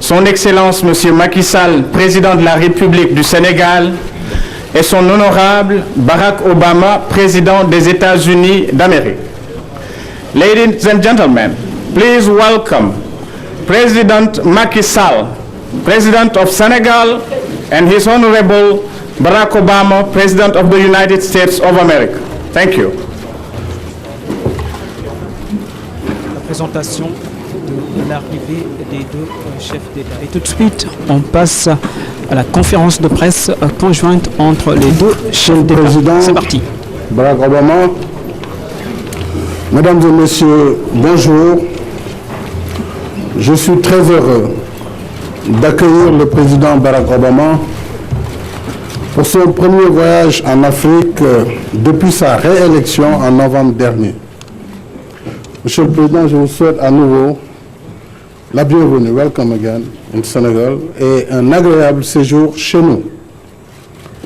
Son Excellence Monsieur Macky Sall, président de la République du Sénégal, et son honorable Barack Obama, président des États-Unis d'Amérique. Ladies and gentlemen, please welcome President Macky Sall, President of Senegal, and His Honorable Barack Obama, President of the United States of America. Thank you. La présentation de l'arrivée des deux chefs d'État. Et tout de suite, on passe à la conférence de presse conjointe entre les deux chefs d'État. C'est parti. Barack Obama, Mesdames et Messieurs, bonjour. Je suis très heureux d'accueillir le président Barack Obama pour son premier voyage en Afrique depuis sa réélection en novembre dernier. Monsieur le Président, je vous souhaite à nouveau la bienvenue, welcome again in Senegal, et un agréable séjour chez nous.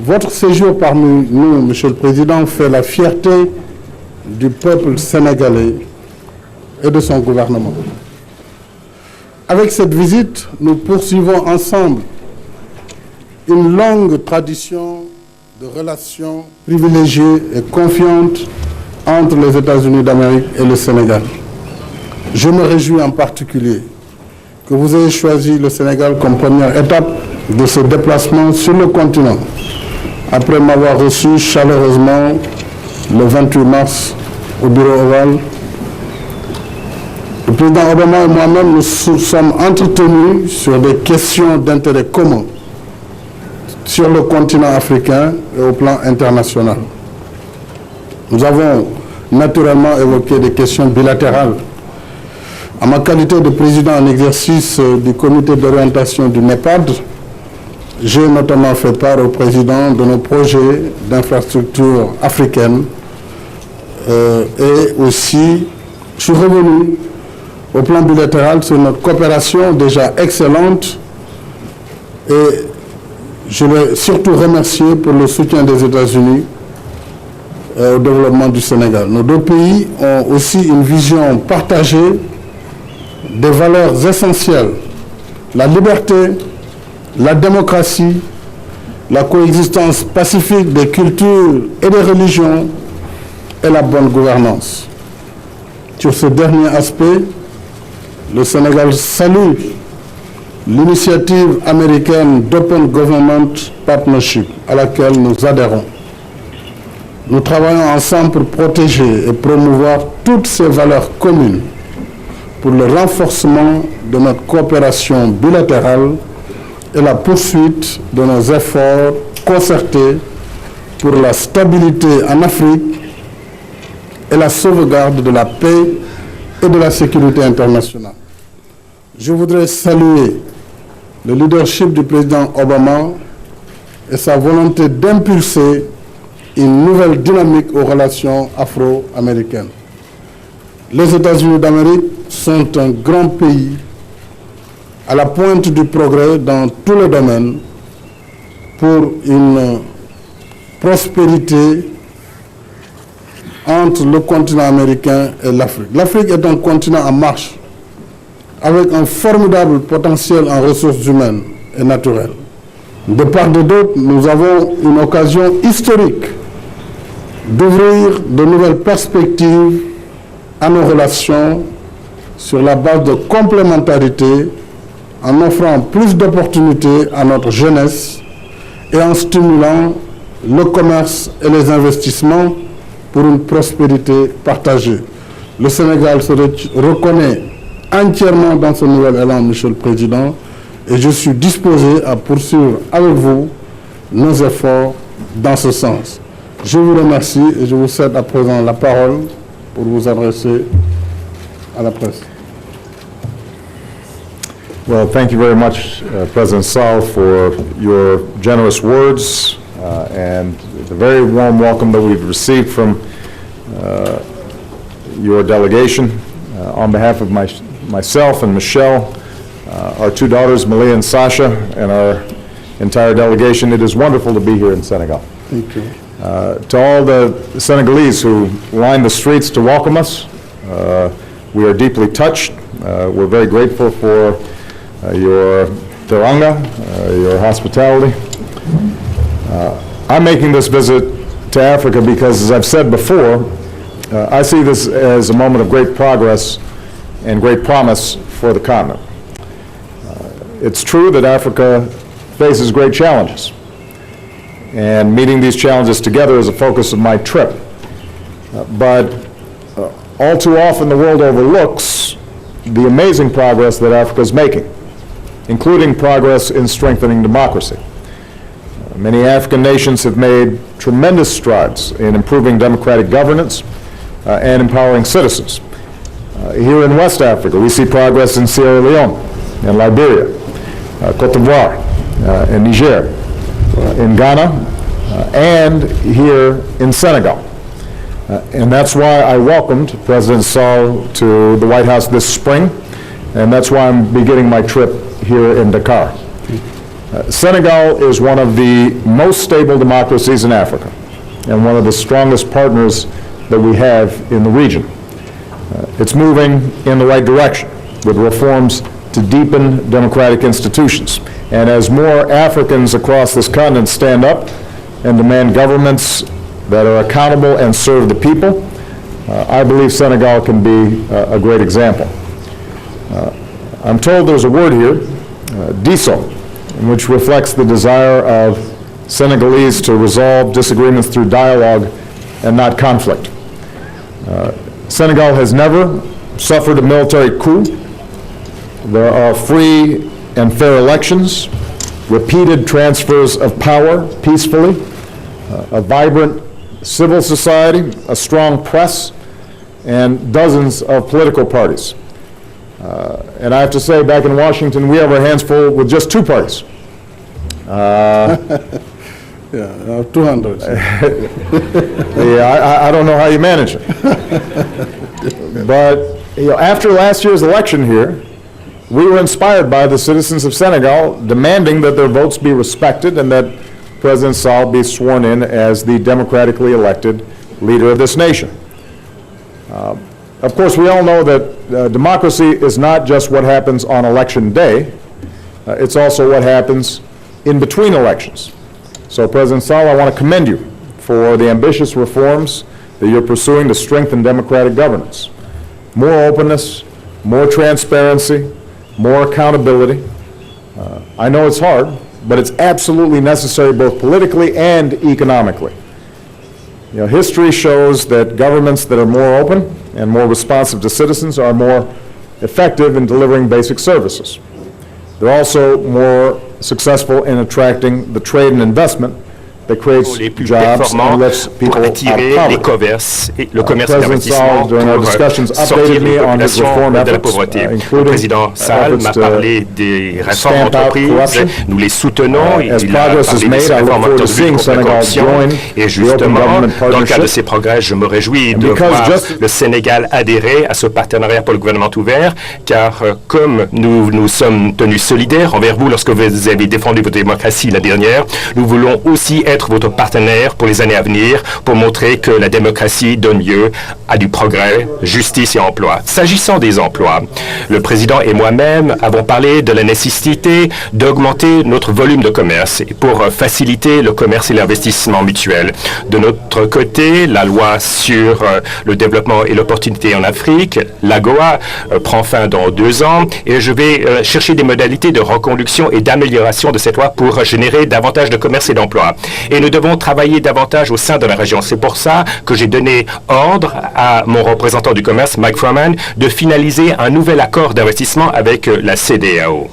Votre séjour parmi nous, Monsieur le Président, fait la fierté du peuple sénégalais et de son gouvernement. Avec cette visite, nous poursuivons ensemble une longue tradition de relations privilégiées et confiantes entre les États-Unis d'Amérique et le Sénégal. Je me réjouis en particulier que vous ayez choisi le Sénégal comme première étape de ce déplacement sur le continent, après m'avoir reçu chaleureusement le 28 mars au bureau ovale. Le président Obama et moi-même nous sommes entretenus sur des questions d'intérêt commun sur le continent africain et au plan international. Nous avons naturellement évoqué des questions bilatérales. En ma qualité de président en exercice du comité d'orientation du NEPAD, j'ai notamment fait part au président de nos projets d'infrastructures africaines et aussi je suis revenu au plan bilatéral sur notre coopération déjà excellente et je l'ai surtout remercié pour le soutien des États-Unis au développement du Sénégal. Nos deux pays ont aussi une vision partagée des valeurs essentielles, la liberté, la démocratie, la coexistence pacifique des cultures et des religions et la bonne gouvernance. Sur ce dernier aspect, le Sénégal salue l'initiative américaine d'Open Government Partnership à laquelle nous adhérons. Nous travaillons ensemble pour protéger et promouvoir toutes ces valeurs communes pour le renforcement de notre coopération bilatérale et la poursuite de nos efforts concertés pour la stabilité en Afrique et la sauvegarde de la paix et de la sécurité internationale. Je voudrais saluer le leadership du président Obama et sa volonté d'impulser une nouvelle dynamique aux relations afro-américaines. Les États-Unis d'Amérique sont un grand pays à la pointe du progrès dans tous les domaines pour une prospérité entre le continent américain et l'Afrique. L'Afrique est un continent en marche, avec un formidable potentiel en ressources humaines et naturelles. De part et d'autre, nous avons une occasion historique d'ouvrir de nouvelles perspectives à nos relations sur la base de complémentarité, en offrant plus d'opportunités à notre jeunesse et en stimulant le commerce et les investissements pour une prospérité partagée. Le Sénégal se reconnaît entièrement dans ce nouvel élan, Monsieur le Président, et je suis disposé à poursuivre avec vous nos efforts dans ce sens. Je vous remercie et je vous cède à présent la parole pour vous adresser à la presse. Well, thank you very much, President Sall, for your generous words and the very warm welcome that we've received from your delegation. On behalf of myself and Michelle, our two daughters, Malia and Sasha, and our entire delegation, it is wonderful to be here in Senegal. Thank you. To all the Senegalese who lined the streets to welcome us, we are deeply touched. We're very grateful for your teranga, your hospitality. I'm making this visit to Africa because, as I've said before, I see this as a moment of great progress and great promise for the continent. It's true that Africa faces great challenges, and meeting these challenges together is a focus of my trip. But all too often the world overlooks the amazing progress that Africa is making, including progress in strengthening democracy. Many African nations have made tremendous strides in improving democratic governance and empowering citizens. Here in West Africa, we see progress in Sierra Leone and Liberia, Cote d'Ivoire, and Niger, in Ghana, and here in Senegal. And that's why I welcomed President Sall to the White House this spring, and that's why I'm beginning my trip here in Dakar. Senegal is one of the most stable democracies in Africa and one of the strongest partners that we have in the region. It's moving in the right direction with reforms to deepen democratic institutions. And as more Africans across this continent stand up and demand governments that are accountable and serve the people, I believe Senegal can be a great example. I'm told there's a word here, diso, which reflects the desire of Senegalese to resolve disagreements through dialogue and not conflict. Senegal has never suffered a military coup. There are free and fair elections, repeated transfers of power peacefully, a vibrant civil society, a strong press, and dozens of political parties. And I have to say, back in Washington, we have our hands full with just two parties. Yeah, 200. Yeah, I don't know how you manage it. But after last year's election here, we were inspired by the citizens of Senegal demanding that their votes be respected and that President Sall be sworn in as the democratically elected leader of this nation. Of course, we all know that democracy is not just what happens on election day. It's also what happens in between elections. So, President Sall, I want to commend you for the ambitious reforms that you're pursuing to strengthen democratic governance. More openness, more transparency, more accountability. I know it's hard, but it's absolutely necessary both politically and economically. History shows that governments that are more open and more responsive to citizens are more effective in delivering basic services. They're also more successful in attracting the trade and investment that creates jobs and lifts people out of poverty. Le commerce et President Sall, l'investissement during our pour discussions, sortir updated me les on his populations reform de la efforts, pauvreté. Le including président Sall m'a parlé des réformes stamp out d'entreprise. corruption. Nous les soutenons. As Il a progress is parlé de made, ces I look réformes forward to en seeing contre la Senegal corruption. join Et the Open justement, Government dans le cadre de Partnership. ces progrès, je me réjouis de because voir just- le Sénégal adhérer à ce partenariat pour le gouvernement ouvert, car comme nous sommes tenus solidaires envers vous lorsque vous avez défendu votre démocratie la dernière, nous voulons aussi être votre partenaire pour les années à venir, pour montrer que la démocratie donne lieu à du progrès, justice et emploi. S'agissant des emplois, le président et moi-même avons parlé de la nécessité d'augmenter notre volume de commerce pour faciliter le commerce et l'investissement mutuel. De notre côté, la loi sur le développement et l'opportunité en Afrique, l'AGOA, prend fin dans 2 ans et je vais chercher des modalités de reconduction et d'amélioration de cette loi pour générer davantage de commerce et d'emploi. Et nous devons travailler davantage au sein de la région. C'est pour ça que j'ai donné ordre à mon représentant du commerce, Mike Froman, de finaliser un nouvel accord d'investissement avec la CEDEAO.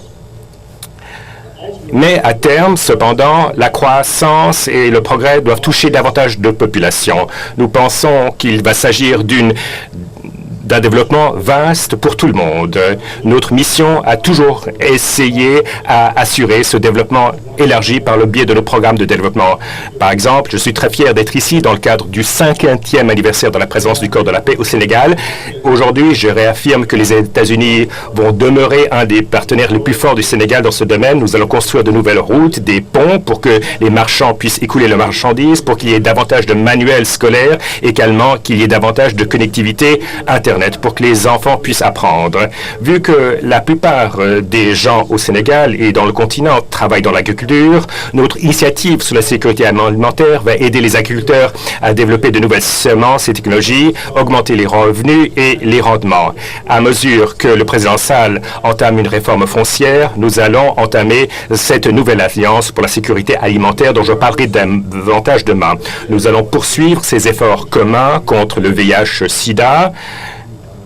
Mais à terme, cependant, la croissance et le progrès doivent toucher davantage de populations. Nous pensons qu'il va s'agir d'un développement vaste pour tout le monde. Notre mission a toujours essayé à assurer ce développement élargi par le biais de nos programmes de développement. Par exemple, je suis très fier d'être ici dans le cadre du 50e anniversaire de la présence du Corps de la paix au Sénégal. Aujourd'hui, je réaffirme que les États-Unis vont demeurer un des partenaires les plus forts du Sénégal dans ce domaine. Nous allons construire de nouvelles routes, des ponts pour que les marchands puissent écouler leurs marchandises, pour qu'il y ait davantage de manuels scolaires, également qu'il y ait davantage de connectivité Internet. Internet pour que les enfants puissent apprendre. Vu que la plupart des gens au Sénégal et dans le continent travaillent dans l'agriculture, notre initiative sur la sécurité alimentaire va aider les agriculteurs à développer de nouvelles semences et technologies, augmenter les revenus et les rendements. À mesure que le président Sall entame une réforme foncière, nous allons entamer cette nouvelle alliance pour la sécurité alimentaire dont je parlerai davantage demain. Nous allons poursuivre ces efforts communs contre le VIH-Sida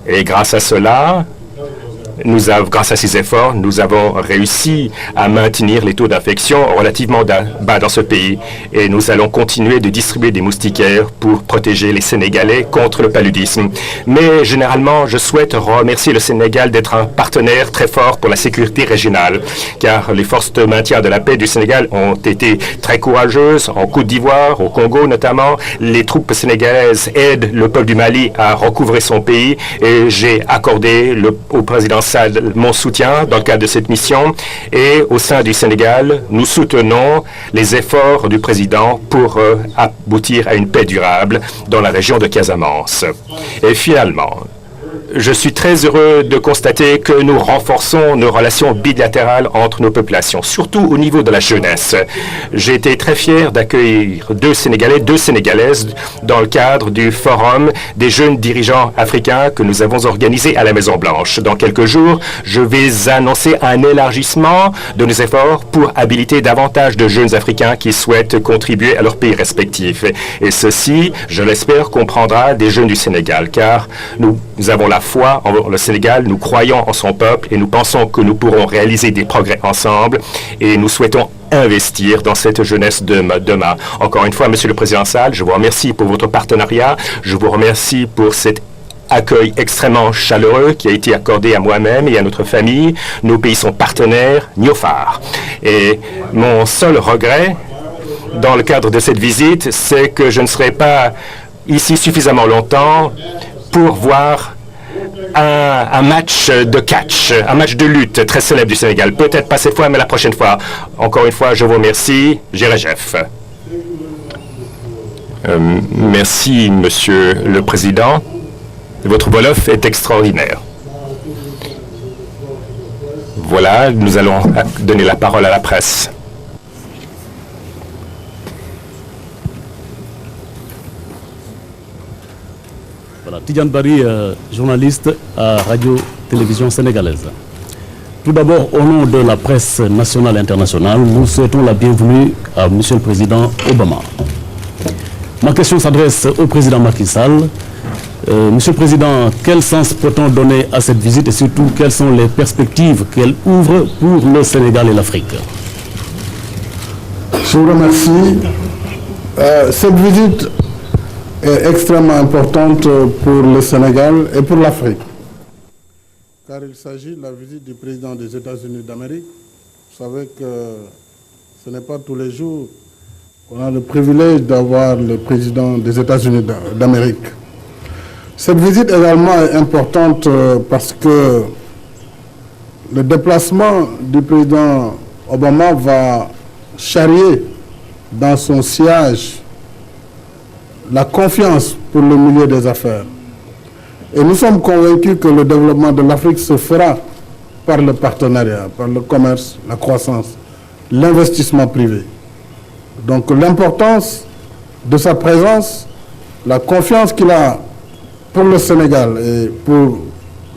et grâce à cela, grâce à ces efforts, nous avons réussi à maintenir les taux d'infection relativement bas dans ce pays et nous allons continuer de distribuer des moustiquaires pour protéger les Sénégalais contre le paludisme. Mais généralement, je souhaite remercier le Sénégal d'être un partenaire très fort pour la sécurité régionale, car les forces de maintien de la paix du Sénégal ont été très courageuses en Côte d'Ivoire, au Congo notamment. Les troupes sénégalaises aident le peuple du Mali à recouvrer son pays et j'ai accordé au président mon soutien dans le cadre de cette mission et au sein du Sénégal, nous soutenons les efforts du président pour aboutir à une paix durable dans la région de Casamance. Et finalement, je suis très heureux de constater que nous renforçons nos relations bilatérales entre nos populations, surtout au niveau de la jeunesse. J'ai été très fier d'accueillir 2 Sénégalais, 2 Sénégalaises dans le cadre du Forum des jeunes dirigeants africains que nous avons organisé à la Maison-Blanche. Dans quelques jours, je vais annoncer un élargissement de nos efforts pour habiliter davantage de jeunes Africains qui souhaitent contribuer à leur pays respectif. Et ceci, je l'espère, comprendra des jeunes du Sénégal, car nous avons la foi en le Sénégal, nous croyons en son peuple et nous pensons que nous pourrons réaliser des progrès ensemble et nous souhaitons investir dans cette jeunesse de demain. Encore une fois, Monsieur le Président Sall, je vous remercie pour votre partenariat, je vous remercie pour cet accueil extrêmement chaleureux qui a été accordé à moi-même et à notre famille. Nos pays sont partenaires, Niofar. Et mon seul regret dans le cadre de cette visite, c'est que je ne serai pas ici suffisamment longtemps pour voir un match de catch, un match de lutte très célèbre du Sénégal. Peut-être pas cette fois, mais la prochaine fois. Encore une fois, je vous remercie. Jérejef. Merci, Monsieur le Président. Votre Wolof est extraordinaire. Voilà, nous allons donner la parole à la presse. Tidjane Barry, journaliste à Radio-Télévision sénégalaise. Tout d'abord, au nom de la presse nationale et internationale, nous souhaitons la bienvenue à M. le Président Obama. Ma question s'adresse au Président Macky Sall. Monsieur le Président, quel sens peut-on donner à cette visite et surtout quelles sont les perspectives qu'elle ouvre pour le Sénégal et l'Afrique? Je vous remercie. Cette visite est extrêmement importante pour le Sénégal et pour l'Afrique, car il s'agit de la visite du président des États-Unis d'Amérique. Vous savez que ce n'est pas tous les jours qu'on a le privilège d'avoir le président des États-Unis d'Amérique. Cette visite également est importante parce que le déplacement du président Obama va charrier dans son sillage la confiance pour le milieu des affaires. Et nous sommes convaincus que le développement de l'Afrique se fera par le partenariat, par le commerce, la croissance, l'investissement privé. Donc l'importance de sa présence, la confiance qu'il a pour le Sénégal et pour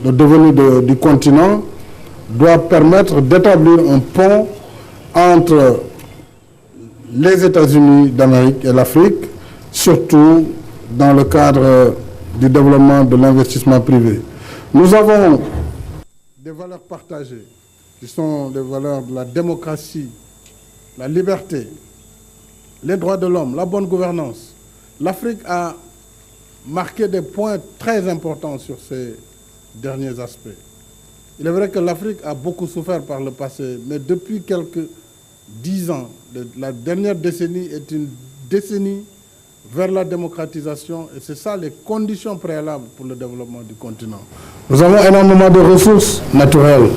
le devenir du continent doit permettre d'établir un pont entre les États-Unis d'Amérique et l'Afrique, surtout dans le cadre du développement de l'investissement privé. Nous avons des valeurs partagées, qui sont les valeurs de la démocratie, la liberté, les droits de l'homme, la bonne gouvernance. L'Afrique a marqué des points très importants sur ces derniers aspects. Il est vrai que l'Afrique a beaucoup souffert par le passé, mais depuis quelques 10 ans, la dernière décennie est une décennie vers la démocratisation et c'est ça les conditions préalables pour le développement du continent. Nous avons énormément de ressources naturelles,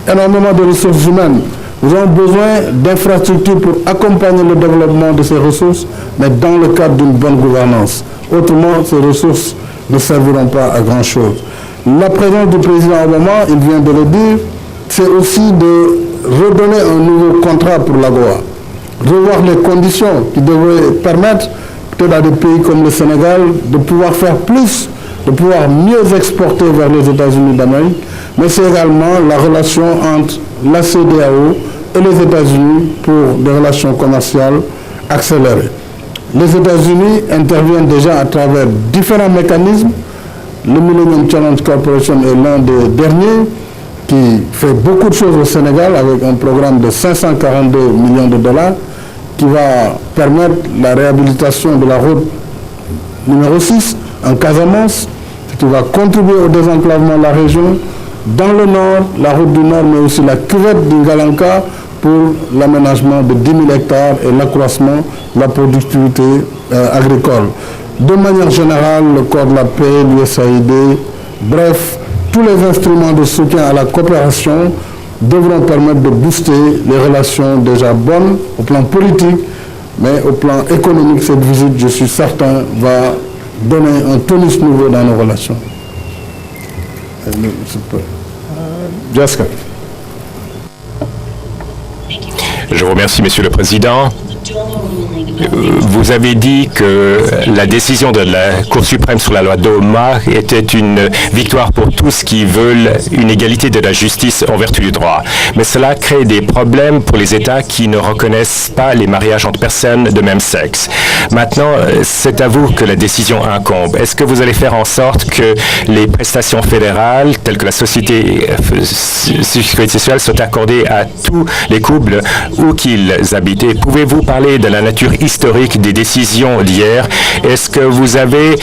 énormément de ressources humaines. Nous avons besoin d'infrastructures pour accompagner le développement de ces ressources, mais dans le cadre d'une bonne gouvernance. Autrement, ces ressources ne serviront pas à grand-chose. La présence du président Obama, il vient de le dire, c'est aussi de redonner un nouveau contrat pour l'AGOA, revoir les conditions qui devraient permettre peut-être à des pays comme le Sénégal de pouvoir faire plus, de pouvoir mieux exporter vers les États-Unis d'Amérique, mais c'est également la relation entre la CEDEAO et les États-Unis pour des relations commerciales accélérées. Les États-Unis interviennent déjà à travers différents mécanismes. Le Millennium Challenge Corporation est l'un des derniers qui fait beaucoup de choses au Sénégal avec un programme de 542 millions de dollars qui va permettre la réhabilitation de la route numéro 6 en Casamance, ce qui va contribuer au désenclavement de la région. Dans le nord, la route du nord, mais aussi la cuvette d'Ingalanka pour l'aménagement de 10 000 hectares et l'accroissement de la productivité agricole. De manière générale, le Corps de la paix, l'USAID, bref, tous les instruments de soutien à la coopération devront permettre de booster les relations déjà bonnes au plan politique, mais au plan économique, cette visite, je suis certain, va donner un tonus nouveau dans nos relations. Jessica. Je vous remercie, Monsieur le Président. Vous avez dit que la décision de la Cour suprême sur la loi Doma était une victoire pour tous qui veulent une égalité de la justice en vertu du droit. Mais cela crée des problèmes pour les États qui ne reconnaissent pas les mariages entre personnes de même sexe. Maintenant, c'est à vous que la décision incombe. Est-ce que vous allez faire en sorte que les prestations fédérales, telles que la sécurité sociale, soient accordées à tous les couples où qu'ils habitent? Pouvez-vous parler de la nature historique des décisions d'hier? Est-ce que vous avez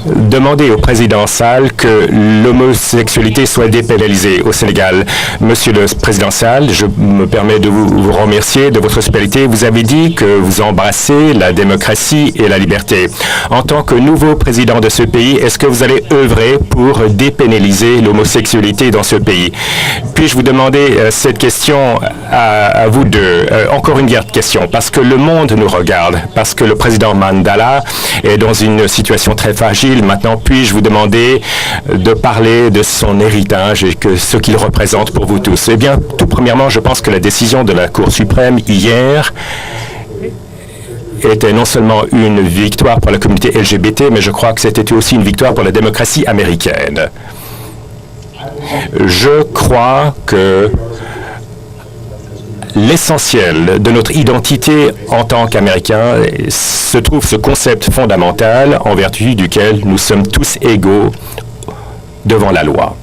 demandé au président Sall que l'homosexualité soit dépénalisée au Sénégal? Monsieur le président Sall, je me permets de vous remercier de votre hospitalité. Vous avez dit que vous embrassez la démocratie et la liberté. En tant que nouveau président de ce pays, est-ce que vous allez œuvrer pour dépénaliser l'homosexualité dans ce pays? Puis-je vous demander cette question à vous deux? Encore une question, parce que le monde nous regarde, parce que le président Mandela est dans une situation très fragile. Maintenant, puis-je vous demander de parler de son héritage et que ce qu'il représente pour vous tous? Eh bien, tout premièrement, je pense que la décision de la Cour suprême hier était non seulement une victoire pour la communauté LGBT, mais je crois que c'était aussi une victoire pour la démocratie américaine. Je crois que l'essentiel de notre identité en tant qu'Américains se trouve ce concept fondamental en vertu duquel nous sommes tous égaux devant la loi.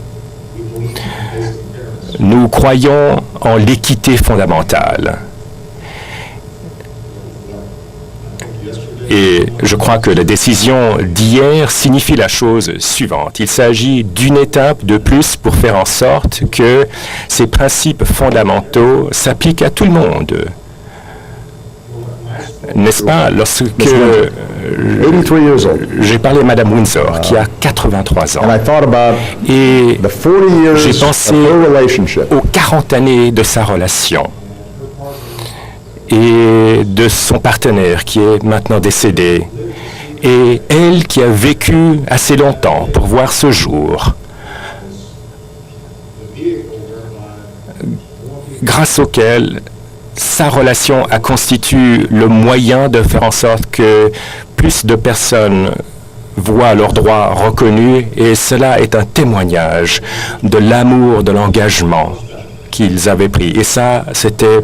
Nous croyons en l'équité fondamentale. Et je crois que la décision d'hier signifie la chose suivante. Il s'agit d'une étape de plus pour faire en sorte que ces principes fondamentaux s'appliquent à tout le monde. N'est-ce pas? Lorsque j'ai parlé à Mme Windsor, qui a 83 ans, et j'ai pensé aux 40 années de sa relation et de son partenaire qui est maintenant décédé, et elle qui a vécu assez longtemps pour voir ce jour, grâce auquel sa relation a constitué le moyen de faire en sorte que plus de personnes voient leurs droits reconnus, et cela est un témoignage de l'amour, de l'engagement qu'ils avaient pris. Et ça, c'était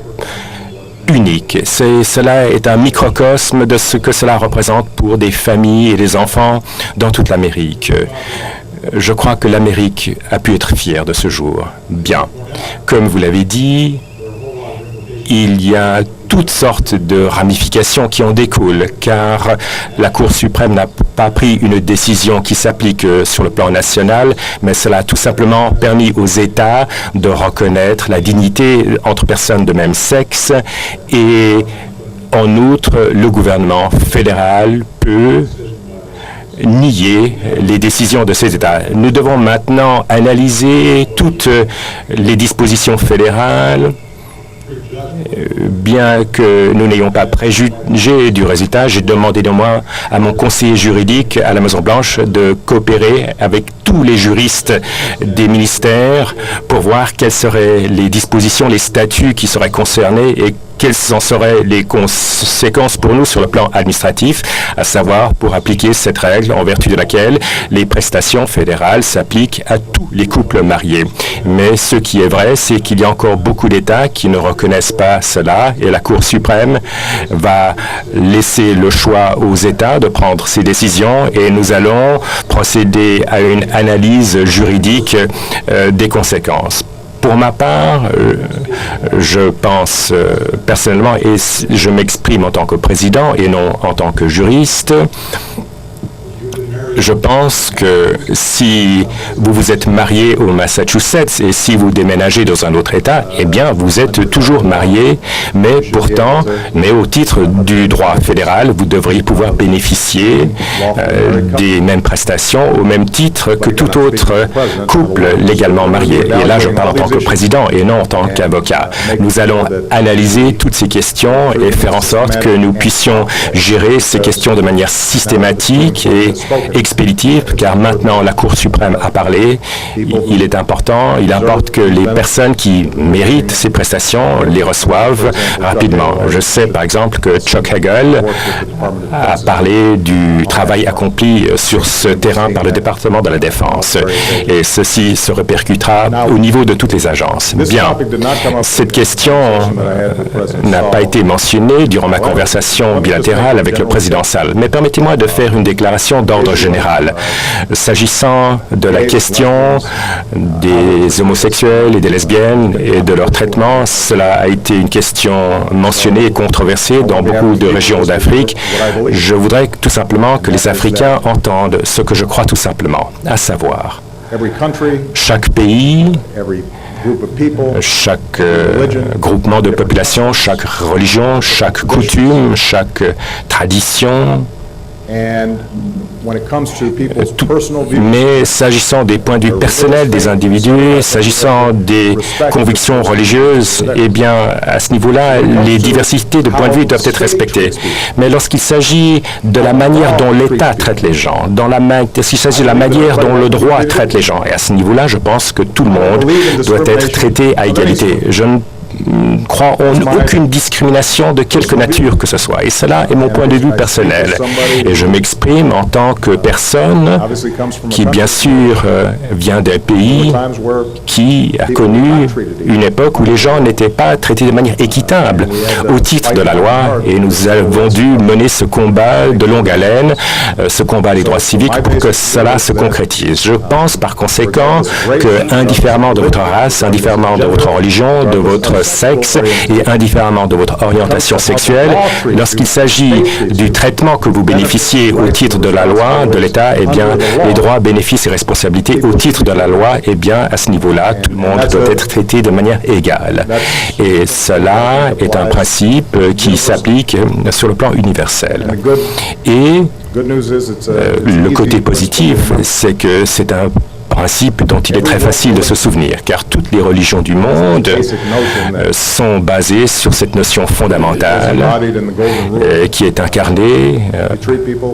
unique. Cela est un microcosme de ce que cela représente pour des familles et des enfants dans toute l'Amérique. Je crois que l'Amérique a pu être fière de ce jour. Bien. Comme vous l'avez dit, il y a toutes sortes de ramifications qui en découlent, car la Cour suprême n'a pas pris une décision qui s'applique sur le plan national, mais cela a tout simplement permis aux États de reconnaître la dignité entre personnes de même sexe, et en outre, le gouvernement fédéral peut nier les décisions de ces États. Nous devons maintenant analyser toutes les dispositions fédérales Bien que nous n'ayons pas préjugé du résultat, j'ai demandé néanmoins à mon conseiller juridique à la Maison-Blanche de coopérer avec tous les juristes des ministères pour voir quelles seraient les dispositions, les statuts qui seraient concernés et quelles en seraient les conséquences pour nous sur le plan administratif, à savoir pour appliquer cette règle en vertu de laquelle les prestations fédérales s'appliquent à tous les couples mariés. Mais ce qui est vrai, c'est qu'il y a encore beaucoup d'États qui ne reconnaissent pas cela et la Cour suprême va laisser le choix aux États de prendre ces décisions et nous allons procéder à une analyse juridique des conséquences. Pour ma part, je pense personnellement, et je m'exprime en tant que président et non en tant que juriste, je pense que si vous vous êtes marié au Massachusetts et si vous déménagez dans un autre État, eh bien, vous êtes toujours marié, mais pourtant, au titre du droit fédéral, vous devriez pouvoir bénéficier des mêmes prestations au même titre que tout autre couple légalement marié. Et là, je parle en tant que président et non en tant qu'avocat. Nous allons analyser toutes ces questions et faire en sorte que nous puissions gérer ces questions de manière systématique et expéditive, car maintenant la Cour suprême a parlé. Il importe que les personnes qui méritent ces prestations les reçoivent rapidement. Je sais par exemple que Chuck Hagel a parlé du travail accompli sur ce terrain par le département de la Défense et ceci se répercutera au niveau de toutes les agences. Bien, cette question n'a pas été mentionnée durant ma conversation bilatérale avec le président Sall, mais permettez-moi de faire une déclaration d'ordre général. S'agissant de la question des homosexuels et des lesbiennes et de leur traitement, cela a été une question mentionnée et controversée dans beaucoup de régions d'Afrique. Je voudrais tout simplement que les Africains entendent ce que je crois tout simplement, à savoir, chaque pays, chaque groupement de population, chaque religion, chaque coutume, chaque tradition, mais s'agissant des points de vue personnels des individus, s'agissant des convictions religieuses, eh bien, à ce niveau-là, les diversités de points de vue doivent être respectées. Mais lorsqu'il s'agit de la manière dont l'État traite les gens, lorsqu'il s'agit de la manière dont le droit traite les gens, et à ce niveau-là, je pense que tout le monde doit être traité à égalité. Je ne crois en aucune discrimination de quelque nature que ce soit. Et cela est mon point de vue personnel. Et je m'exprime en tant que personne qui, bien sûr, vient d'un pays qui a connu une époque où les gens n'étaient pas traités de manière équitable au titre de la loi. Et nous avons dû mener ce combat de longue haleine, ce combat des droits civiques pour que cela se concrétise. Je pense par conséquent que, indifféremment de votre race, indifféremment de votre religion, de votre sexe et indifféremment de votre orientation sexuelle, lorsqu'il s'agit du traitement que vous bénéficiez au titre de la loi de l'État, eh bien, les droits, bénéfices et responsabilités au titre de la loi, eh bien, à ce niveau-là, tout le monde doit être traité de manière égale. Et cela est un principe qui s'applique sur le plan universel. Et le côté positif, c'est que c'est un principe dont il est très facile de se souvenir, car toutes les religions du monde sont basées sur cette notion fondamentale qui est incarnée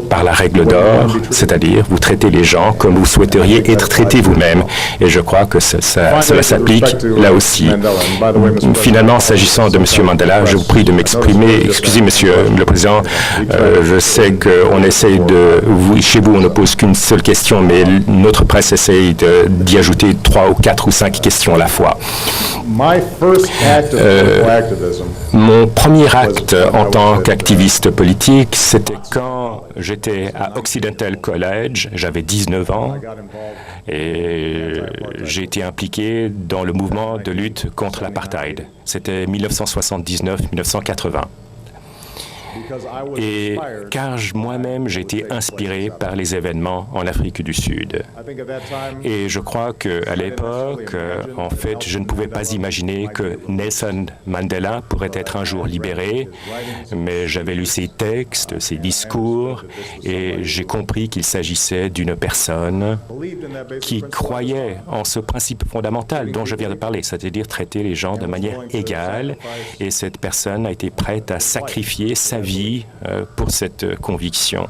par la règle d'or, c'est-à-dire vous traitez les gens comme vous souhaiteriez être traités vous-même. Et je crois que cela s'applique là aussi. Finalement, s'agissant de M. Mandela, je vous prie de m'exprimer. Excusez, Monsieur le Président, je sais qu'on essaye chez vous, on ne pose qu'une seule question, mais notre presse essaye d'y ajouter 3 ou 4 ou 5 questions à la fois. Mon premier acte en tant qu'activiste politique, c'était quand j'étais à Occidental College, j'avais 19 ans, et j'ai été impliqué dans le mouvement de lutte contre l'apartheid. C'était 1979-1980. Et car moi-même, j'ai été inspiré par les événements en Afrique du Sud. Et je crois qu'à l'époque, en fait, je ne pouvais pas imaginer que Nelson Mandela pourrait être un jour libéré, mais j'avais lu ses textes, ses discours, et j'ai compris qu'il s'agissait d'une personne qui croyait en ce principe fondamental dont je viens de parler, c'est-à-dire traiter les gens de manière égale, et cette personne a été prête à sacrifier sa vie pour cette conviction.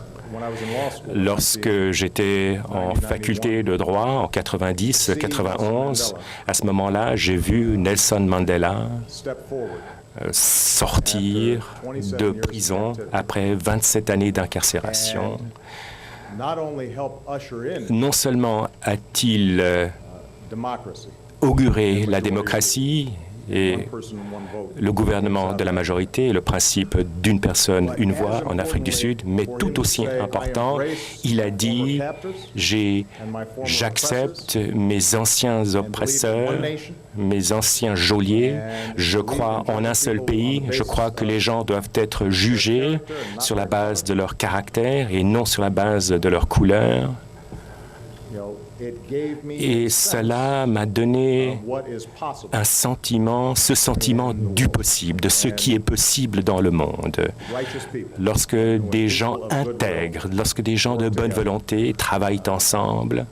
Lorsque j'étais en faculté de droit en 90-91, à ce moment-là, j'ai vu Nelson Mandela sortir de prison après 27 années d'incarcération. Non seulement a-t-il auguré la démocratie et le gouvernement de la majorité et le principe d'une personne, une voix en Afrique du Sud, mais tout aussi important, il a dit « J'accepte mes anciens oppresseurs, mes anciens geôliers, je crois en un seul pays, je crois que les gens doivent être jugés sur la base de leur caractère et non sur la base de leur couleur. » Et cela m'a donné un sentiment, ce sentiment du possible, de ce qui est possible dans le monde. Lorsque des gens intègres, lorsque des gens de bonne volonté travaillent ensemble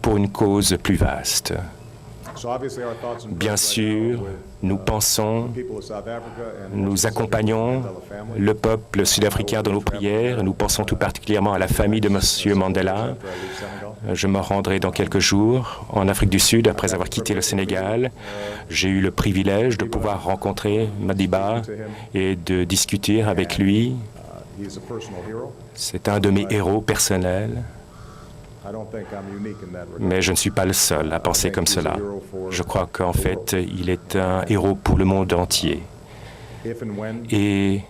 pour une cause plus vaste. Bien sûr, nous pensons, nous accompagnons le peuple sud-africain dans nos prières. Nous pensons tout particulièrement à la famille de M. Mandela. Je me rendrai dans quelques jours en Afrique du Sud après avoir quitté le Sénégal. J'ai eu le privilège de pouvoir rencontrer Madiba et de discuter avec lui. C'est un de mes héros personnels. Mais je ne suis pas le seul à penser comme cela. Je crois qu'en fait, il est un héros pour le monde entier. Et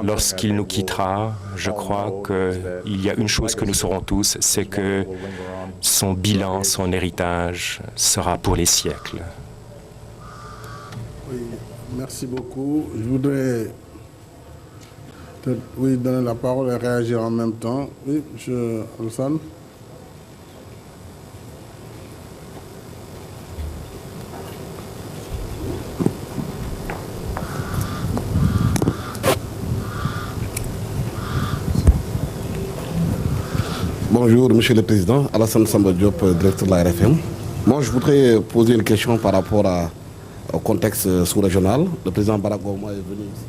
lorsqu'il nous quittera, je crois qu'il y a une chose que nous saurons tous, c'est que son bilan, son héritage sera pour les siècles. Oui, merci beaucoup. Je voudrais donner la parole et réagir en même temps. Oui, M. Alassane. Bonjour, Monsieur le Président. Alassane Samba Diop, directeur de la RFM. Moi, je voudrais poser une question par rapport au contexte sous-régional. Le président Barack Obama est venu ici.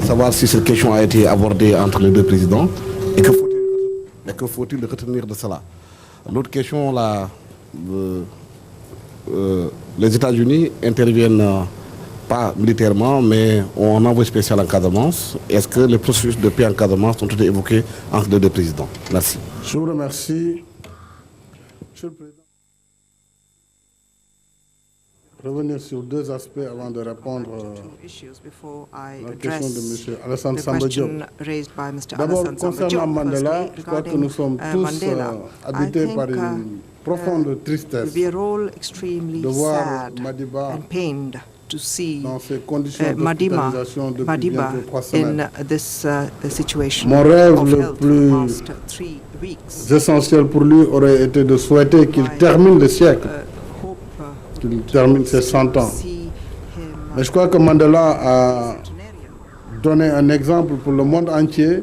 Savoir si cette question a été abordée entre les deux présidents et que faut-il retenir de cela. L'autre question, là, les États-Unis interviennent pas militairement, mais ont un envoyé spécial en Casamance. Est-ce que les processus de paix en Casamance ont été évoqués entre les deux présidents? Merci. Je vous remercie. Monsieur le Président. Revenir sur deux aspects avant de répondre à la question de M. Alassane Samba Diop. D'abord, concernant Mandela, je crois que nous sommes tous habités par une profonde tristesse de voir Madiba dans ces conditions d'hospitalisation depuis bientôt 3 semaines. Mon rêve le plus essentiel pour lui aurait été de souhaiter qu'il termine le siècle, qu'il termine ses 100 ans. Mais je crois que Mandela a donné un exemple pour le monde entier.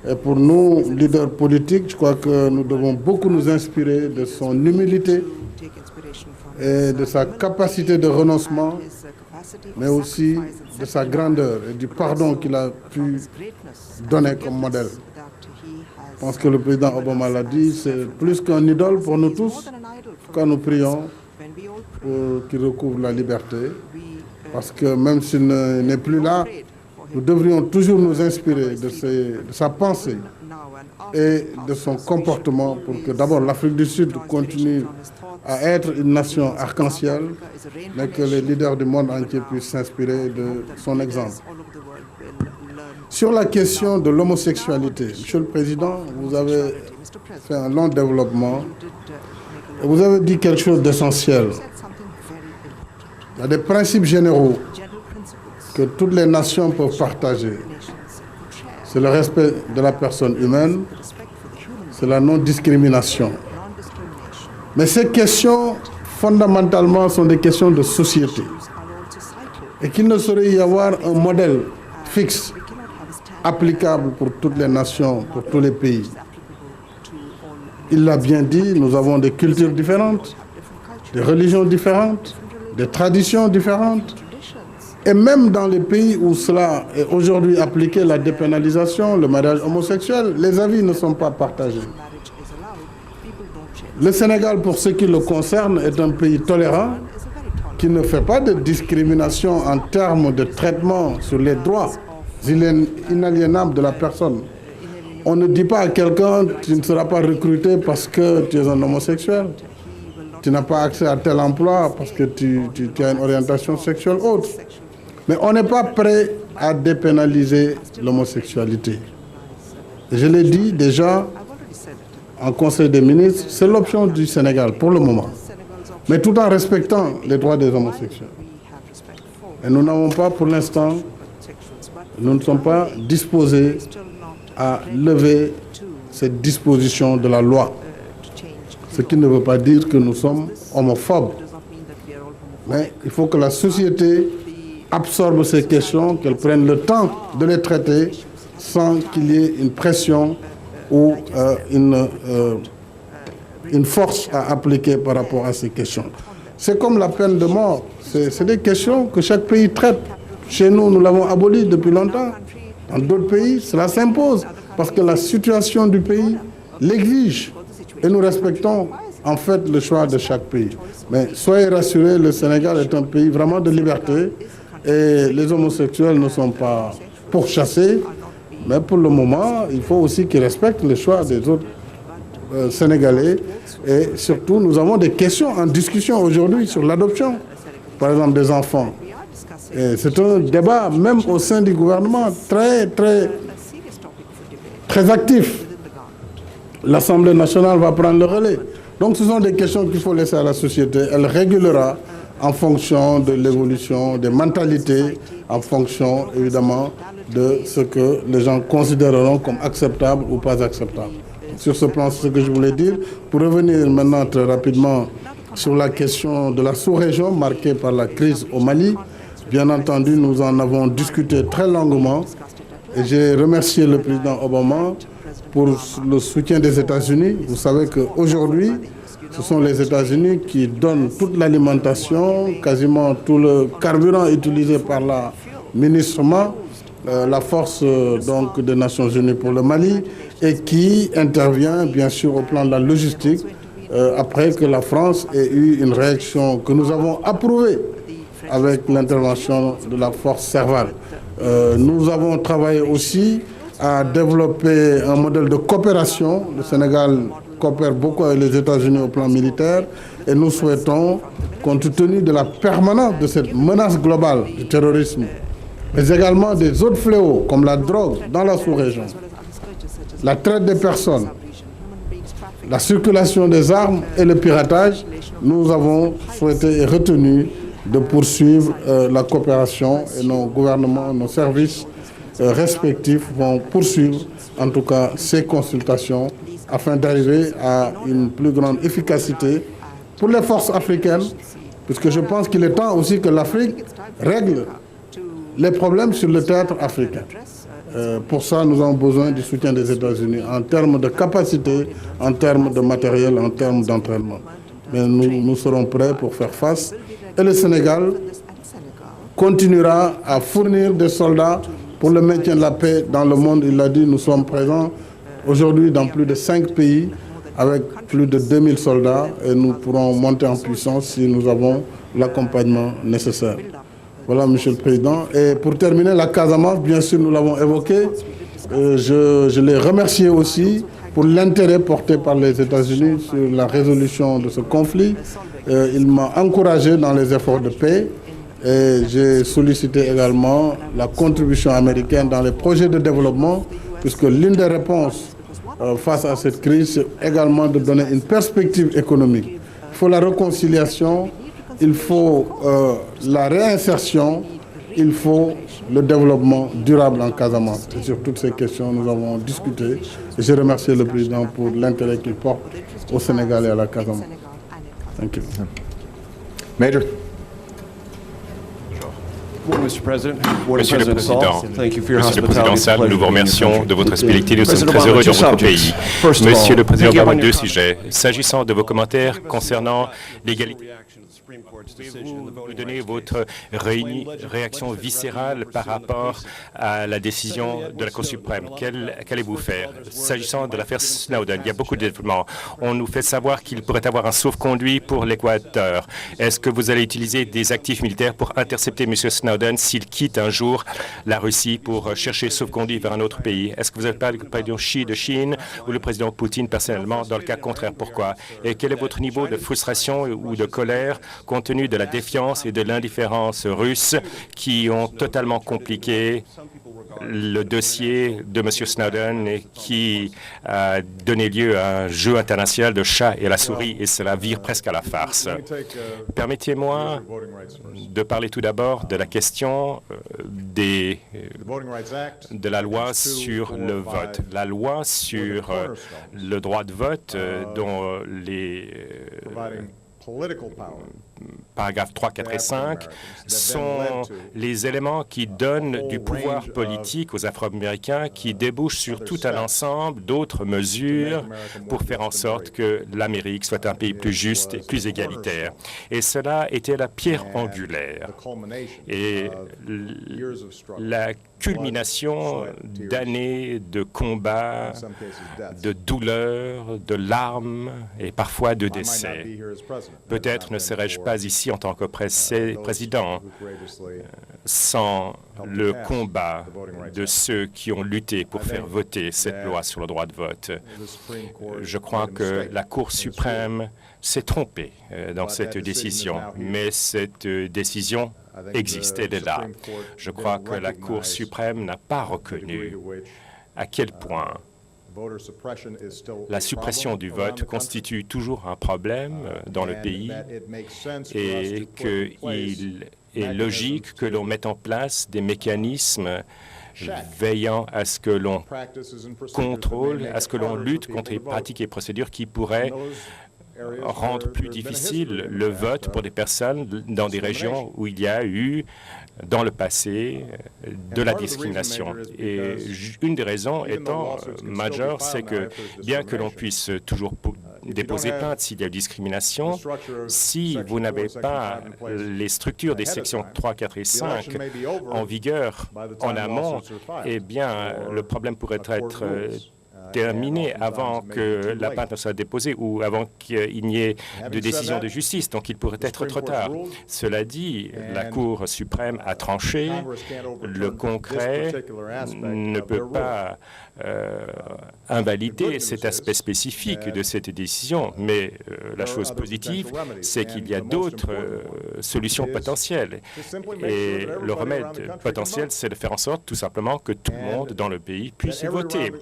Et pour nous, leaders politiques, je crois que nous devons beaucoup nous inspirer de son humilité et de sa capacité de renoncement, mais aussi de sa grandeur et du pardon qu'il a pu donner comme modèle. Je pense que le président Obama l'a dit, c'est plus qu'un idole pour nous tous quand nous prions pour qu'il recouvre la liberté, parce que même s'il n'est plus là, nous devrions toujours nous inspirer de sa pensée et de son comportement pour que d'abord l'Afrique du Sud continue à être une nation arc-en-ciel, mais que les leaders du monde entier puissent s'inspirer de son exemple. Sur la question de l'homosexualité, Monsieur le Président, vous avez fait un long développement Vous avez dit quelque chose d'essentiel. Il y a des principes généraux que toutes les nations peuvent partager. C'est le respect de la personne humaine, c'est la non-discrimination. Mais ces questions, fondamentalement, sont des questions de société. Et qu'il ne saurait y avoir un modèle fixe, applicable pour toutes les nations, pour tous les pays. Il l'a bien dit, nous avons des cultures différentes, des religions différentes, des traditions différentes. Et même dans les pays où cela est aujourd'hui appliqué, la dépénalisation, le mariage homosexuel, les avis ne sont pas partagés. Le Sénégal, pour ce qui le concerne, est un pays tolérant qui ne fait pas de discrimination en termes de traitement sur les droits inaliénables de la personne. On ne dit pas à quelqu'un « tu ne seras pas recruté parce que tu es un homosexuel ». Tu n'as pas accès à tel emploi parce que tu as une orientation sexuelle autre. Mais on n'est pas prêt à dépénaliser l'homosexualité. Je l'ai dit déjà en Conseil des ministres, c'est l'option du Sénégal pour le moment. Mais tout en respectant les droits des homosexuels. Et nous n'avons pas, pour l'instant, nous ne sommes pas disposés à lever cette disposition de la loi. Ce qui ne veut pas dire que nous sommes homophobes. Mais il faut que la société absorbe ces questions, qu'elle prenne le temps de les traiter sans qu'il y ait une pression ou une force à appliquer par rapport à ces questions. C'est comme la peine de mort. C'est des questions que chaque pays traite. Chez nous, nous l'avons abolie depuis longtemps. Dans d'autres pays, cela s'impose parce que la situation du pays l'exige. Et nous respectons en fait le choix de chaque pays. Mais soyez rassurés, le Sénégal est un pays vraiment de liberté et les homosexuels ne sont pas pourchassés. Mais pour le moment, il faut aussi qu'ils respectent le choix des autres Sénégalais. Et surtout, nous avons des questions en discussion aujourd'hui sur l'adoption, par exemple des enfants. C'est un débat, même au sein du gouvernement, très actif. L'Assemblée nationale va prendre le relais. Donc ce sont des questions qu'il faut laisser à la société. Elle régulera en fonction de l'évolution des mentalités, en fonction évidemment de ce que les gens considéreront comme acceptable ou pas acceptable. Sur ce plan, c'est ce que je voulais dire. Pour revenir maintenant très rapidement sur la question de la sous-région marquée par la crise au Mali, bien entendu, nous en avons discuté très longuement et j'ai remercié le président Obama pour le soutien des États-Unis. Vous savez qu'aujourd'hui, ce sont les États-Unis qui donnent toute l'alimentation, quasiment tout le carburant utilisé par la ministrement, la force donc des Nations Unies pour le Mali, et qui intervient bien sûr au plan de la logistique après que la France ait eu une réaction que nous avons approuvée avec l'intervention de la force Serval. Nous avons travaillé aussi à développer un modèle de coopération. Le Sénégal coopère beaucoup avec les États-Unis au plan militaire et nous souhaitons, compte tenu de la permanence de cette menace globale du terrorisme, mais également des autres fléaux comme la drogue dans la sous-région, la traite des personnes, la circulation des armes et le piratage, nous avons souhaité et retenu de poursuivre la coopération et nos gouvernements, nos services respectifs vont poursuivre en tout cas ces consultations afin d'arriver à une plus grande efficacité pour les forces africaines, puisque je pense qu'il est temps aussi que l'Afrique règle les problèmes sur le théâtre africain. Pour ça, nous avons besoin du soutien des États-Unis en termes de capacité, en termes de matériel, en termes d'entraînement. Mais nous serons prêts pour faire face. Et le Sénégal continuera à fournir des soldats pour le maintien de la paix dans le monde. Il l'a dit, nous sommes présents aujourd'hui dans plus de 5 pays avec plus de 2000 soldats et nous pourrons monter en puissance si nous avons l'accompagnement nécessaire. Voilà, Monsieur le Président. Et pour terminer, la Casamance, bien sûr, nous l'avons évoqué. Je l'ai remercié aussi pour l'intérêt porté par les États-Unis sur la résolution de ce conflit. Il m'a encouragé dans les efforts de paix. Et j'ai sollicité également la contribution américaine dans les projets de développement, puisque l'une des réponses face à cette crise, c'est également de donner une perspective économique. faut la réconciliation, il faut la réinsertion, il faut le développement durable en Casamance. Et sur toutes ces questions, nous avons discuté. Et je remercie le président pour l'intérêt qu'il porte au Sénégal et à la Casamance. Thank you. Major. Monsieur le Président Sall, nous vous remercions de votre hospitalité. Nous sommes très heureux dans votre pays. Monsieur le Président Obama, deux sujets. S'agissant de vos commentaires concernant l'égalité, pouvez-vous nous donner votre réaction viscérale par rapport à la décision de la Cour suprême? Qu'allez-vous faire? S'agissant de l'affaire Snowden, il y a beaucoup de développements. On nous fait savoir qu'il pourrait avoir un sauf-conduit pour l'Équateur. Est-ce que vous allez utiliser des actifs militaires pour intercepter M. Snowden s'il quitte un jour la Russie pour chercher sauf-conduit vers un autre pays? Est-ce que vous n'êtes pas le président Xi de Chine ou le président Poutine personnellement? Dans le cas contraire, pourquoi? Et quel est votre niveau de frustration ou de colère compte tenu de la défiance et de l'indifférence russes qui ont totalement compliqué le dossier de M. Snowden et qui a donné lieu à un jeu international de chat et la souris, et cela vire presque à la farce. Permettez-moi de parler tout d'abord de la question de la loi sur le vote. La loi sur le droit de vote dont les paragraphes 3, 4 et 5 sont les éléments qui donnent du pouvoir politique aux Afro-Américains qui débouchent sur tout un ensemble d'autres mesures pour faire en sorte que l'Amérique soit un pays plus juste et plus égalitaire. Et cela était la pierre angulaire et la culmination d'années de combats, de douleurs, de larmes et parfois de décès. Peut-être ne serais-je pas ici en tant que président sans le combat de ceux qui ont lutté pour faire voter cette loi sur le droit de vote. Je crois que la Cour suprême s'est trompée dans cette décision, mais cette décision existe, elle est là. Je crois que la Cour suprême n'a pas reconnu à quel point la suppression du vote constitue toujours un problème dans le pays et qu'il est logique que l'on mette en place des mécanismes veillant à ce que l'on contrôle, à ce que l'on lutte contre les pratiques et procédures qui pourraient rendre plus difficile le vote pour des personnes dans des régions où il y a eu, dans le passé, de la discrimination. Et une des raisons étant majeure, c'est que bien que l'on puisse toujours déposer plainte s'il y a discrimination, si vous n'avez pas les structures des sections 3, 4 et 5 en vigueur en amont, eh bien, le problème pourrait être terminé avant que la plainte ne soit déposée ou avant qu'il n'y ait de décision de justice. Donc, il pourrait être trop tard. Cela dit, la Cour suprême a tranché. Le Congrès ne peut pas invalider cet aspect spécifique de cette décision. Mais la chose positive, c'est qu'il y a d'autres solutions potentielles. Et le remède potentiel, c'est de faire en sorte, tout simplement, que tout le monde dans le pays puisse voter.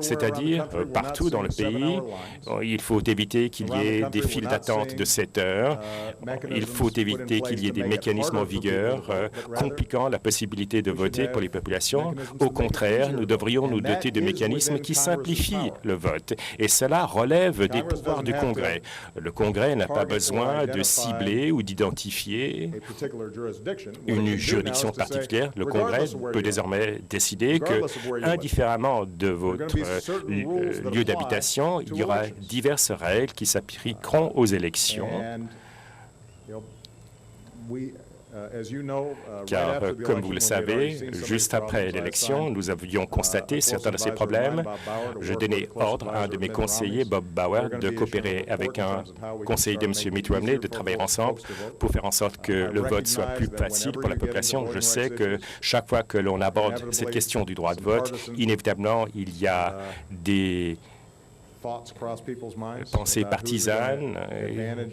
C'est-à-dire partout dans le pays, il faut éviter qu'il y ait des files d'attente de 7 heures. Il faut éviter qu'il y ait des mécanismes en vigueur compliquant la possibilité de voter pour les populations. Au contraire, nous devrions nous doter de mécanismes qui simplifient le vote. Et cela relève des pouvoirs du Congrès. Le Congrès n'a pas besoin de cibler ou d'identifier une juridiction particulière. Le Congrès peut désormais décider que, indifféremment de votre lieu d'habitation, il y aura diverses règles qui s'appliqueront aux élections. Car, comme vous le savez, juste après l'élection, nous avions constaté certains de ces problèmes. Je donnais ordre à un de mes conseillers, Bob Bauer, de coopérer avec un conseiller de M. Mitt Romney, de travailler ensemble pour faire en sorte que le vote soit plus facile pour la population. Je sais que chaque fois que l'on aborde cette question du droit de vote, inévitablement, il y a des pensées partisanes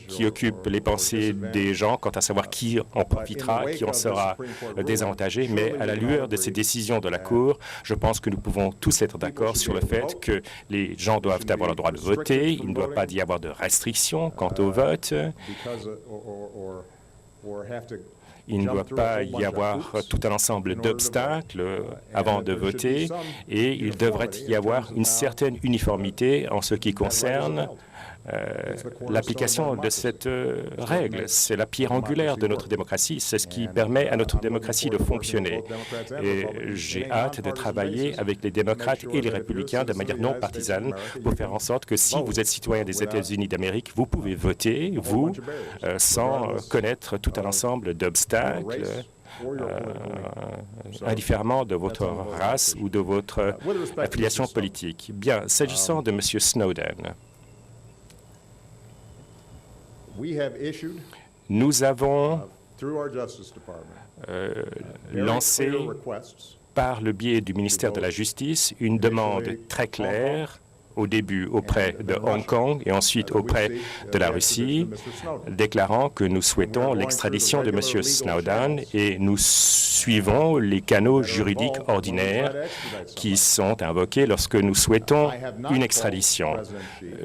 qui occupent les pensées des gens quant à savoir qui en profitera, qui en sera désavantagé. Mais à la lueur de ces décisions de la Cour, je pense que nous pouvons tous être d'accord sur le fait que les gens doivent avoir le droit de voter. Il ne doit pas y avoir de restrictions quant au vote. Il ne doit pas y avoir tout un ensemble d'obstacles avant de voter et il devrait y avoir une certaine uniformité en ce qui concerne l'application de cette règle. C'est la pierre angulaire de notre démocratie. C'est ce qui permet à notre démocratie de fonctionner. Et j'ai hâte de travailler avec les démocrates et les républicains de manière non partisane pour faire en sorte que si vous êtes citoyen des États-Unis d'Amérique, vous pouvez voter, vous, sans connaître tout un ensemble d'obstacles, indifféremment de votre race ou de votre affiliation politique. Bien, s'agissant de M. Snowden, nous avons lancé par le biais du ministère de la Justice une demande très claire au début auprès de Hong Kong et ensuite auprès de la Russie, déclarant que nous souhaitons l'extradition de M. Snowden et nous suivons les canaux juridiques ordinaires qui sont invoqués lorsque nous souhaitons une extradition.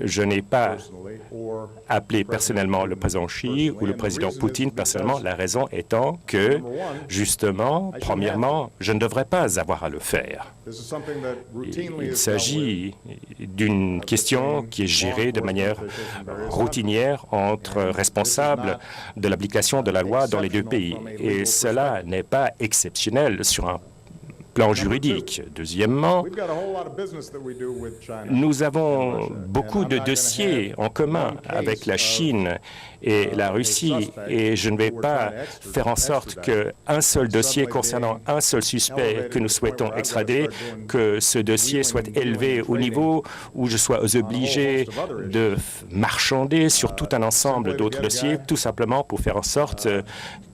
Je n'ai pas appelé personnellement le président Xi ou le président Poutine personnellement, la raison étant que, justement, premièrement, je ne devrais pas avoir à le faire. Il s'agit d'une question qui est gérée de manière routinière entre responsables de l'application de la loi dans les deux pays. Et cela n'est pas exceptionnel sur un plan juridique. Deuxièmement, nous avons beaucoup de dossiers en commun avec la Chine et la Russie et je ne vais pas faire en sorte qu'un seul dossier concernant un seul suspect que nous souhaitons extrader, que ce dossier soit élevé au niveau où je sois obligé de marchander sur tout un ensemble d'autres dossiers, tout simplement pour faire en sorte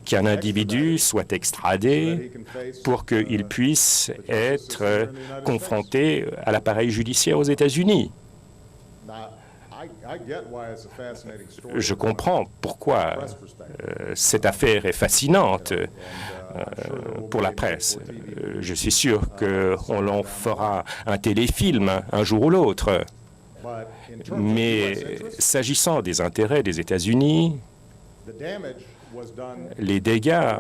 qu'un individu soit extradé pour qu'il puisse être confronté à l'appareil judiciaire aux États-Unis. Je comprends pourquoi cette affaire est fascinante pour la presse. Je suis sûr qu'on en fera un téléfilm un jour ou l'autre. Mais s'agissant des intérêts des États-Unis, les dégâts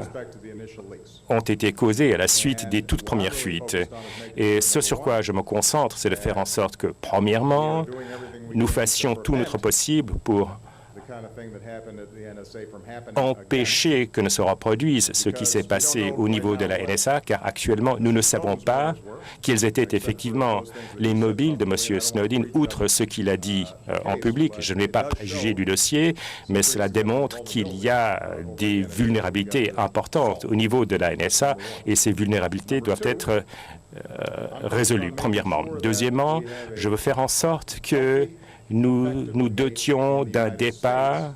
ont été causés à la suite des toutes premières fuites. Et ce sur quoi je me concentre, c'est de faire en sorte que, premièrement, nous fassions tout notre possible pour empêcher que ne se reproduise ce qui s'est passé au niveau de la NSA, car actuellement, nous ne savons pas quels étaient effectivement les mobiles de M. Snowden, outre ce qu'il a dit en public. Je ne vais pas préjuger du dossier, mais cela démontre qu'il y a des vulnérabilités importantes au niveau de la NSA, et ces vulnérabilités doivent être résolues, premièrement. Deuxièmement, je veux faire en sorte que nous dotions d'un débat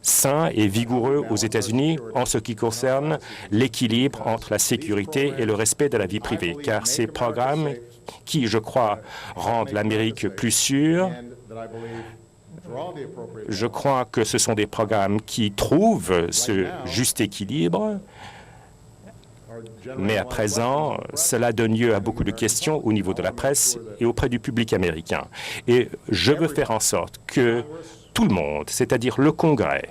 sain et vigoureux aux États-Unis en ce qui concerne l'équilibre entre la sécurité et le respect de la vie privée, car ces programmes qui, je crois, rendent l'Amérique plus sûre, je crois que ce sont des programmes qui trouvent ce juste équilibre. Mais à présent, cela donne lieu à beaucoup de questions au niveau de la presse et auprès du public américain. Et je veux faire en sorte que tout le monde, c'est-à-dire le Congrès,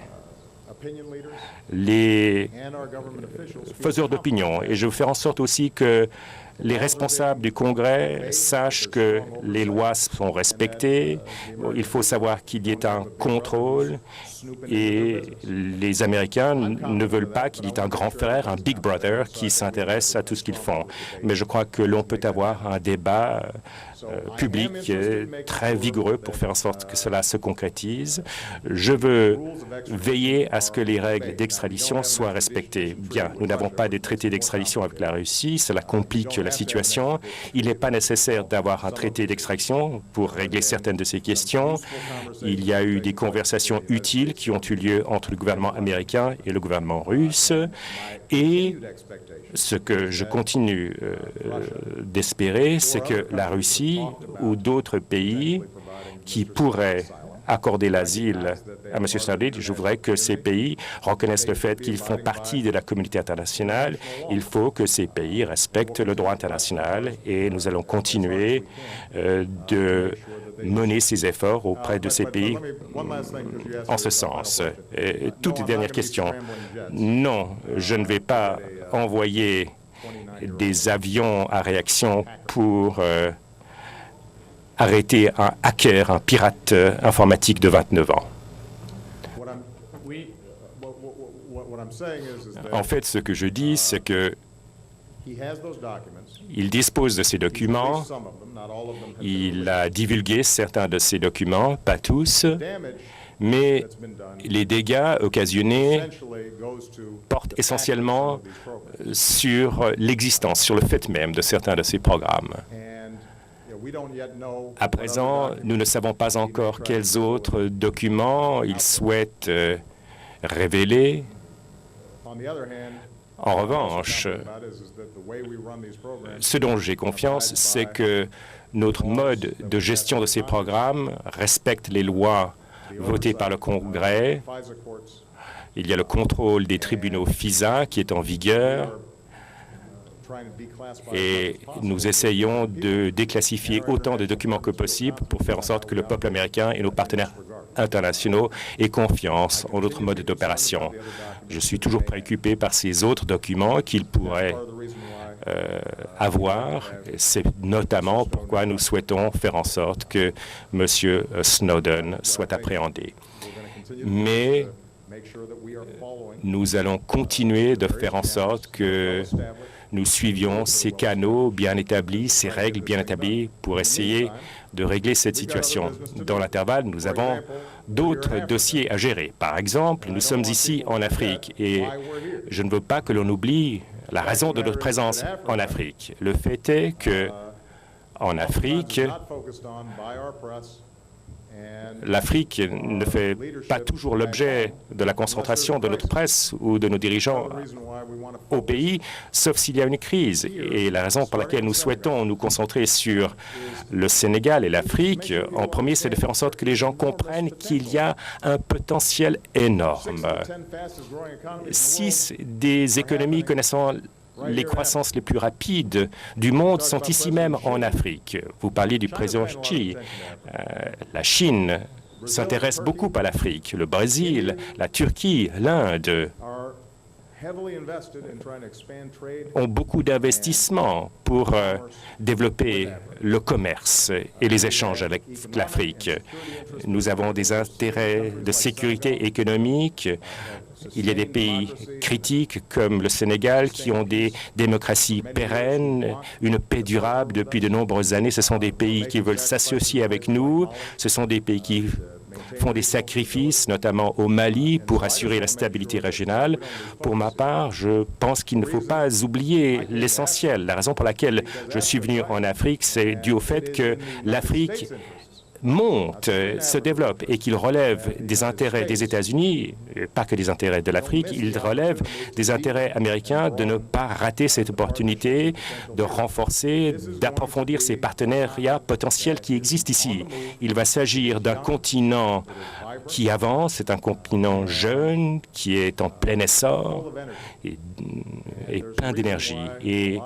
les faiseurs d'opinion, et je veux faire en sorte aussi que les responsables du Congrès sachent que les lois sont respectées. Il faut savoir qu'il y ait un contrôle et les Américains ne veulent pas qu'il y ait un grand frère, un Big Brother qui s'intéresse à tout ce qu'ils font. Mais je crois que l'on peut avoir un débat public très vigoureux pour faire en sorte que cela se concrétise. Je veux veiller à ce que les règles d'extradition soient respectées. Bien, nous n'avons pas de traité d'extradition avec la Russie, cela complique la situation. Il n'est pas nécessaire d'avoir un traité d'extradition pour régler certaines de ces questions. Il y a eu des conversations utiles qui ont eu lieu entre le gouvernement américain et le gouvernement russe. Et ce que je continue d'espérer, c'est que la Russie ou d'autres pays qui pourraient accorder l'asile à M. Snowden, je voudrais que ces pays reconnaissent le fait qu'ils font partie de la communauté internationale. Il faut que ces pays respectent le droit international et nous allons continuer de mener ces efforts auprès de ces pays en ce sens. Toute dernière question. Non, je ne vais pas envoyer des avions à réaction pour arrêter un hacker, un pirate informatique de 29 ans. En fait, ce que je dis, c'est que il dispose de ces documents, il a divulgué certains de ces documents, pas tous, mais les dégâts occasionnés portent essentiellement sur l'existence, sur le fait même de certains de ces programmes. À présent, nous ne savons pas encore quels autres documents ils souhaitent révéler. En revanche, ce dont j'ai confiance, c'est que notre mode de gestion de ces programmes respecte les lois votées par le Congrès. Il y a le contrôle des tribunaux FISA qui est en vigueur. Et nous essayons de déclassifier autant de documents que possible pour faire en sorte que le peuple américain et nos partenaires internationaux aient confiance en notre mode d'opération. Je suis toujours préoccupé par ces autres documents qu'ils pourraient avoir. C'est notamment pourquoi nous souhaitons faire en sorte que M. Snowden soit appréhendé. Mais nous allons continuer de faire en sorte que nous suivions ces canaux bien établis, ces règles bien établies pour essayer de régler cette situation. Dans l'intervalle, nous avons d'autres dossiers à gérer. Par exemple, nous sommes ici en Afrique et je ne veux pas que l'on oublie la raison de notre présence en Afrique. Le fait est que en Afrique, l'Afrique ne fait pas toujours l'objet de la concentration de notre presse ou de nos dirigeants au pays, sauf s'il y a une crise. Et la raison pour laquelle nous souhaitons nous concentrer sur le Sénégal et l'Afrique, en premier, c'est de faire en sorte que les gens comprennent qu'il y a un potentiel énorme. 6 des économies connaissant les croissances les plus rapides du monde sont ici même en Afrique. Vous parliez du président Xi. La Chine s'intéresse beaucoup à l'Afrique. Le Brésil, la Turquie, l'Inde ont beaucoup d'investissements pour développer le commerce et les échanges avec l'Afrique. Nous avons des intérêts de sécurité économique. Il y a des pays critiques comme le Sénégal qui ont des démocraties pérennes, une paix durable depuis de nombreuses années. Ce sont des pays qui veulent s'associer avec nous. Ce sont des pays qui font des sacrifices, notamment au Mali, pour assurer la stabilité régionale. Pour ma part, je pense qu'il ne faut pas oublier l'essentiel. La raison pour laquelle je suis venu en Afrique, c'est dû au fait que l'Afrique monte, se développe et qu'il relève des intérêts des États-Unis, pas que des intérêts de l'Afrique, il relève des intérêts américains de ne pas rater cette opportunité de renforcer, d'approfondir ces partenariats potentiels qui existent ici. Il va s'agir d'un continent qui avance, c'est un continent jeune, qui est en plein essor et plein d'énergie. Et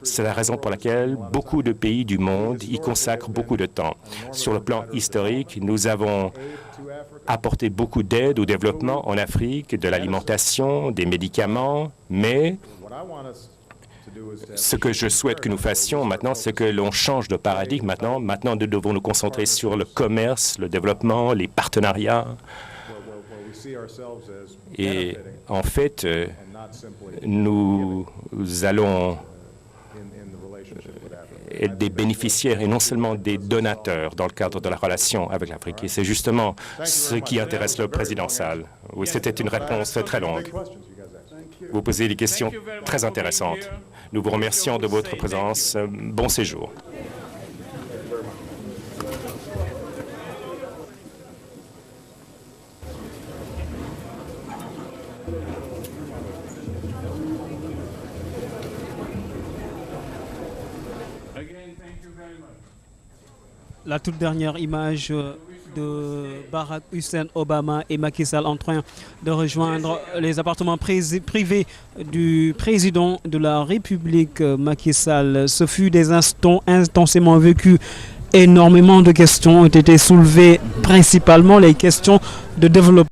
c'est la raison pour laquelle beaucoup de pays du monde y consacrent beaucoup de temps. Sur le plan historique, nous avons apporté beaucoup d'aide au développement en Afrique, de l'alimentation, des médicaments, mais ce que je souhaite que nous fassions maintenant, c'est que l'on change de paradigme maintenant. Maintenant, nous devons nous concentrer sur le commerce, le développement, les partenariats. Et en fait, nous allons être des bénéficiaires et non seulement des donateurs dans le cadre de la relation avec l'Afrique. Et c'est justement ce qui intéresse le président Sall. Oui, c'était une réponse très longue. Vous posez des questions très intéressantes. Nous vous remercions de votre présence. Bon séjour. La toute dernière image de Barack Hussein Obama et Macky Sall en train de rejoindre les appartements privés du président de la République, Macky Sall. Ce fut des instants intensément vécus. Énormément de questions ont été soulevées, principalement les questions de développement.